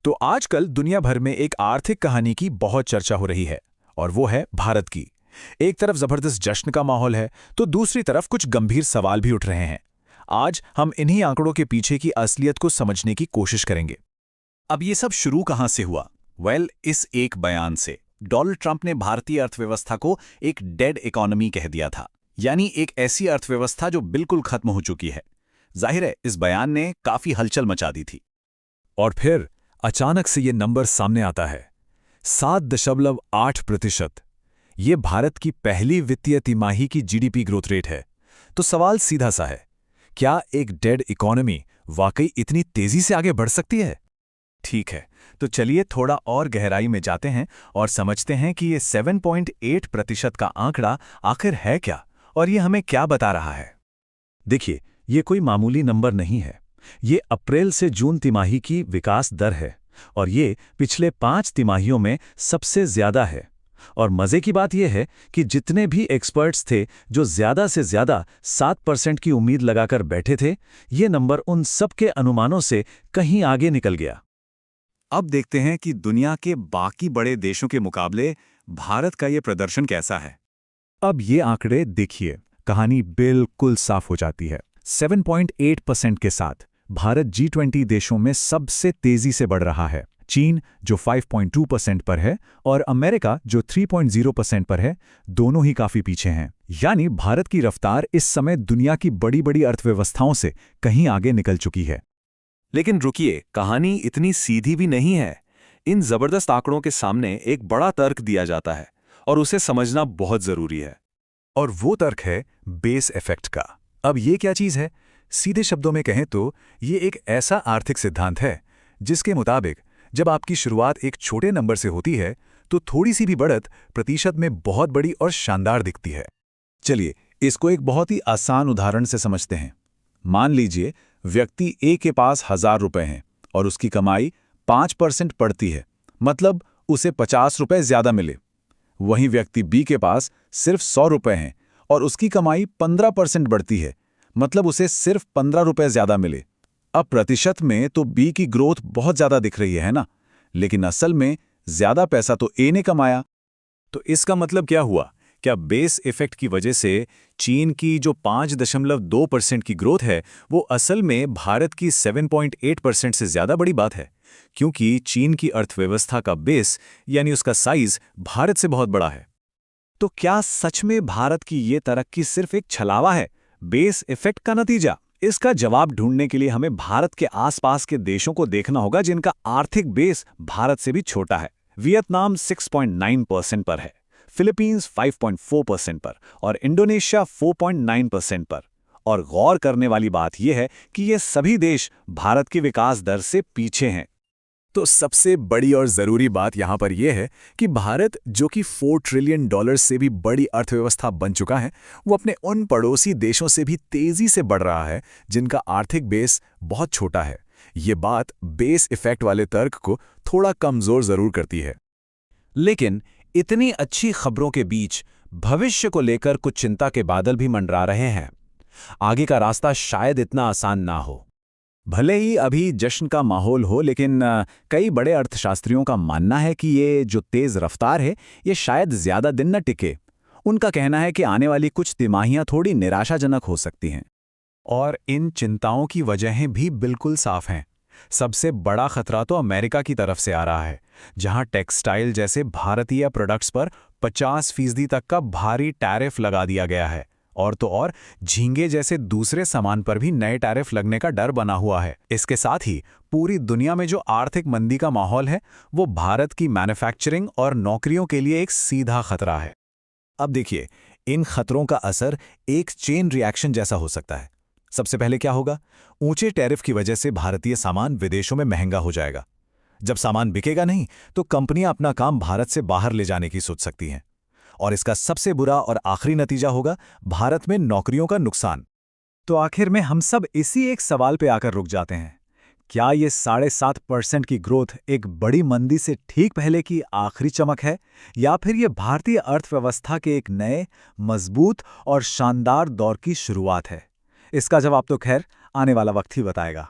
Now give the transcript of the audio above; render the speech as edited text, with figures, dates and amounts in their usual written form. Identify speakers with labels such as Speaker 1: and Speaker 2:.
Speaker 1: तो आजकल दुनिया भर में एक आर्थिक कहानी की बहुत चर्चा हो रही है और वो है भारत की। एक तरफ जबरदस्त जश्न का माहौल है तो दूसरी तरफ कुछ गंभीर सवाल भी उठ रहे हैं। आज हम इन्हीं आंकड़ों के पीछे की असलियत को समझने की कोशिश करेंगे।
Speaker 2: अब ये सब शुरू कहां से हुआ? इस एक बयान से। डोनाल्ड ट्रंप ने भारतीय अर्थव्यवस्था को एक डेड इकोनॉमी कह दिया था, यानी एक ऐसी अर्थव्यवस्था जो बिल्कुल खत्म हो चुकी है। जाहिर है, इस बयान ने काफी हलचल मचा दी थी।
Speaker 1: और फिर अचानक से ये नंबर सामने आता है, 7.8%। ये भारत की पहली वित्तीय तिमाही की जीडीपी ग्रोथ रेट है। तो सवाल सीधा सा है, क्या एक डेड इकोनॉमी वाकई इतनी तेजी से आगे बढ़ सकती है?
Speaker 2: ठीक है, तो चलिए थोड़ा और गहराई में जाते हैं और समझते हैं कि ये 7.8% का आंकड़ा आखिर है क्या और ये हमें क्या बता रहा है।
Speaker 3: देखिए, ये कोई मामूली नंबर नहीं है। ये अप्रैल से जून तिमाही की विकास दर है और ये पिछले 5 तिमाहियों में सबसे ज्यादा है। और मजे की बात यह है कि जितने भी एक्सपर्ट्स थे जो ज्यादा से ज्यादा 7% की उम्मीद लगाकर बैठे थे, ये नंबर उन सबके अनुमानों से कहीं आगे निकल गया।
Speaker 2: अब देखते हैं कि दुनिया के बाकी बड़े देशों के मुकाबले भारत का ये प्रदर्शन कैसा है।
Speaker 1: अब ये आंकड़े देखिए, कहानी बिल्कुल साफ हो जाती है। 7.8% के साथ भारत G20 देशों में सबसे तेजी से बढ़ रहा है। चीन जो 5.2% पर है और अमेरिका जो 3.0% पर है, दोनों ही काफी पीछे हैं। यानी भारत की रफ्तार इस समय दुनिया की बड़ी बड़ी अर्थव्यवस्थाओं से कहीं आगे निकल चुकी है।
Speaker 2: लेकिन रुकिए, कहानी इतनी सीधी भी नहीं है। इन जबरदस्त आंकड़ों के सामने एक बड़ा तर्क दिया जाता है और उसे समझना बहुत जरूरी है।
Speaker 1: और वो तर्क है बेस इफेक्ट का। अब ये क्या चीज है? सीधे शब्दों में कहें तो ये एक ऐसा आर्थिक सिद्धांत है जिसके मुताबिक जब आपकी शुरुआत एक छोटे नंबर से होती है तो थोड़ी सी भी बढ़त प्रतिशत में बहुत बड़ी और शानदार दिखती है।
Speaker 3: चलिए, इसको एक बहुत ही आसान उदाहरण से समझते हैं। मान लीजिए व्यक्ति ए के पास 1000 रुपए हैं और उसकी कमाई 5% बढ़ती है, मतलब उसे 50 रुपए ज्यादा मिले। वहीं व्यक्ति बी के पास सिर्फ 100 रुपए हैं और उसकी कमाई 15% बढ़ती है, मतलब उसे सिर्फ 15 रुपए ज्यादा मिले। अब प्रतिशत में तो बी की ग्रोथ बहुत ज्यादा दिख रही है ना, लेकिन असल में ज्यादा पैसा तो ए ने कमाया।
Speaker 1: तो इसका मतलब क्या हुआ? क्या बेस इफेक्ट की वजह से चीन की जो 5.2% की ग्रोथ है वो असल में भारत की 7.8% से ज्यादा बड़ी बात है? क्योंकि चीन की अर्थव्यवस्था का बेस यानी उसका साइज भारत से बहुत बड़ा है। तो क्या सच में भारत की ये तरक्की सिर्फ एक छलावा है, बेस इफेक्ट का नतीजा? इसका जवाब ढूंढने के लिए हमें भारत के आसपास के देशों को देखना होगा जिनका आर्थिक बेस भारत से भी छोटा है। वियतनाम 6.9% पर है, फिलीपींस 5.4% पर और इंडोनेशिया 4.9% पर। और गौर करने वाली बात यह है कि ये सभी देश भारत की विकास दर से पीछे हैं। तो सबसे बड़ी और जरूरी बात यहां पर यह है कि भारत, जो कि $4 ट्रिलियन से भी बड़ी अर्थव्यवस्था बन चुका है, वो अपने उन पड़ोसी देशों से भी तेजी से बढ़ रहा है जिनका आर्थिक बेस बहुत छोटा है। ये बात बेस इफेक्ट वाले तर्क को थोड़ा कमजोर जरूर करती है।
Speaker 3: लेकिन इतनी अच्छी खबरों के बीच भविष्य को लेकर कुछ चिंता के बादल भी मंडरा रहे हैं। आगे का रास्ता शायद इतना आसान ना हो।
Speaker 1: भले ही अभी जश्न का माहौल हो, लेकिन कई बड़े अर्थशास्त्रियों का मानना है कि ये जो तेज रफ्तार है ये शायद ज्यादा दिन न टिके। उनका कहना है कि आने वाली कुछ तिमाहियां थोड़ी निराशाजनक हो सकती हैं। और इन चिंताओं की वजहें भी बिल्कुल साफ हैं। सबसे बड़ा खतरा तो अमेरिका की तरफ से आ रहा है, जहां टेक्सटाइल जैसे भारतीय प्रोडक्ट्स पर 50% तक का भारी टैरिफ लगा दिया गया है। और तो और झींगे जैसे दूसरे सामान पर भी नए टैरिफ लगने का डर बना हुआ है। इसके साथ ही पूरी दुनिया में जो आर्थिक मंदी का माहौल है वो भारत की मैन्युफैक्चरिंग और नौकरियों के लिए एक सीधा खतरा है। अब देखिए, इन खतरों का असर एक चेन रिएक्शन जैसा हो सकता है। सबसे पहले क्या होगा? ऊंचे टैरिफ की वजह से भारतीय सामान विदेशों में महंगा हो जाएगा। जब सामान बिकेगा नहीं तो कंपनियां अपना काम भारत से बाहर ले जाने की सोच सकती हैं। और इसका सबसे बुरा और आखिरी नतीजा होगा भारत में नौकरियों का नुकसान। तो आखिर में हम सब इसी एक सवाल पे आकर रुक जाते हैं, क्या ये 7.5% की ग्रोथ एक बड़ी मंदी से ठीक पहले की आखिरी चमक है, या फिर ये भारतीय अर्थव्यवस्था के एक नए, मजबूत और शानदार दौर की शुरुआत है? इसका जवाब तो खैर आने वाला वक्त ही बताएगा।